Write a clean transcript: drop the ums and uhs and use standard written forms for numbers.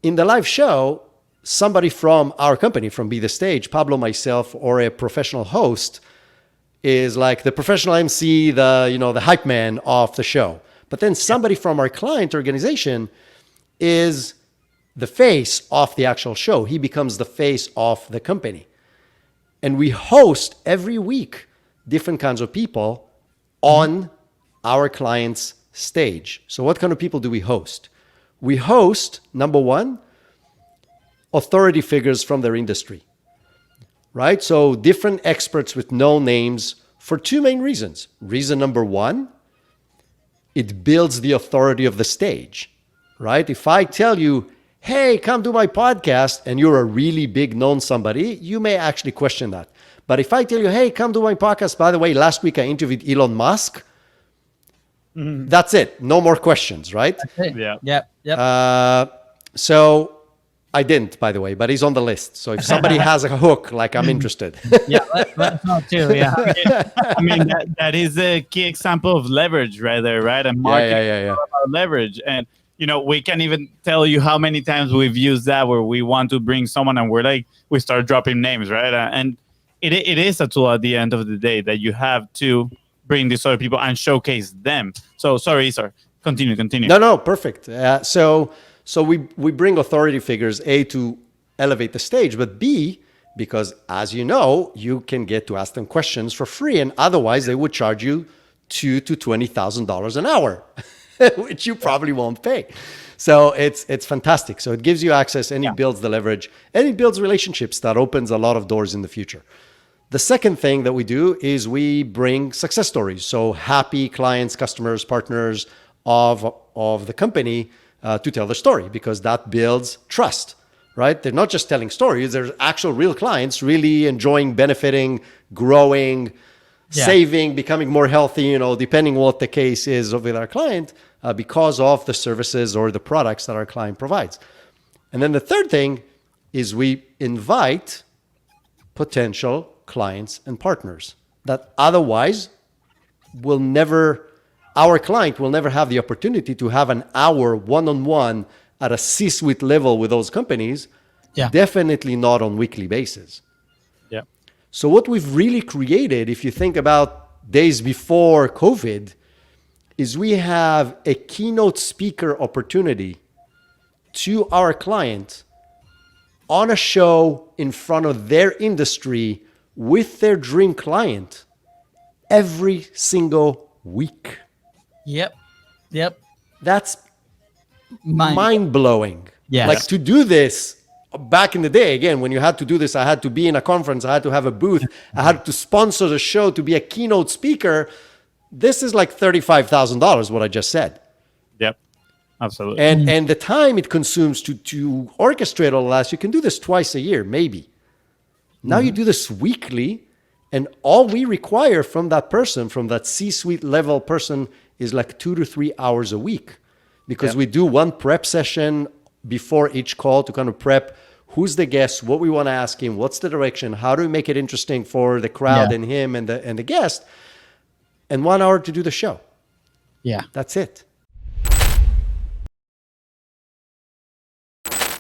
in the live show, somebody from our company, from Be The Stage, Pablo, myself, or a professional host is like the professional MC, the hype man of the show. But then somebody from our client organization is the face of the actual show. He becomes the face of the company. And we host every week different kinds of people on our client's stage. So what kind of people do we host? We host, number one, authority figures from their industry, right? So different experts with no names for two main reasons. Reason number one, it builds the authority of the stage, right? If I tell you, hey, come to my podcast, and you're a really big known somebody, you may actually question that. But if I tell you, hey, come to my podcast, by the way, last week I interviewed Elon Musk, that's it. No more questions, right? Yeah. So I didn't, by the way, but he's on the list. So if somebody has a hook, like, I'm interested. Yeah, let us know too. Yeah. I mean that is a key example of leverage right there, right? And marketing leverage. And we can't even tell you how many times we've used that where we want to bring someone and we start dropping names, right? And it is a tool at the end of the day that you have to bring these other people and showcase them. So sorry, Isar, continue. No, perfect. So we bring authority figures, A, to elevate the stage, but B, because as you know, you can get to ask them questions for free, and otherwise they would charge you $2,000 to $20,000 an hour, which you probably won't pay. So it's fantastic. So it gives you access, and it builds the leverage, and it builds relationships that opens a lot of doors in the future. The second thing that we do is we bring success stories. So happy clients, customers, partners of the company to tell their story, because that builds trust, right? They're not just telling stories. They're actual real clients really enjoying, benefiting, growing, saving, becoming more healthy, depending what the case is with our client, because of the services or the products that our client provides. And then the third thing is we invite potential clients and partners that otherwise our client will never have the opportunity to have an hour one-on-one at a C-suite level with those companies. Definitely not on weekly basis. So what we've really created, if you think about days before COVID, is we have a keynote speaker opportunity to our client on a show in front of their industry with their dream client every single week. Yep. That's mind-blowing. Yeah. Like, to do this back in the day, again, when you had to do this, I had to be in a conference, I had to have a booth, I had to sponsor the show to be a keynote speaker. This is like $35,000, what I just said. Yep. Absolutely. And the time it consumes to orchestrate all that, you can do this twice a year, maybe. Now you do this weekly, and all we require from that person, from that C-suite level person, is like 2 to 3 hours a week, because we do one prep session before each call to kind of prep who's the guest, what we want to ask him, what's the direction, how do we make it interesting for the crowd and him and the guest, and 1 hour to do the show. Yeah. That's it.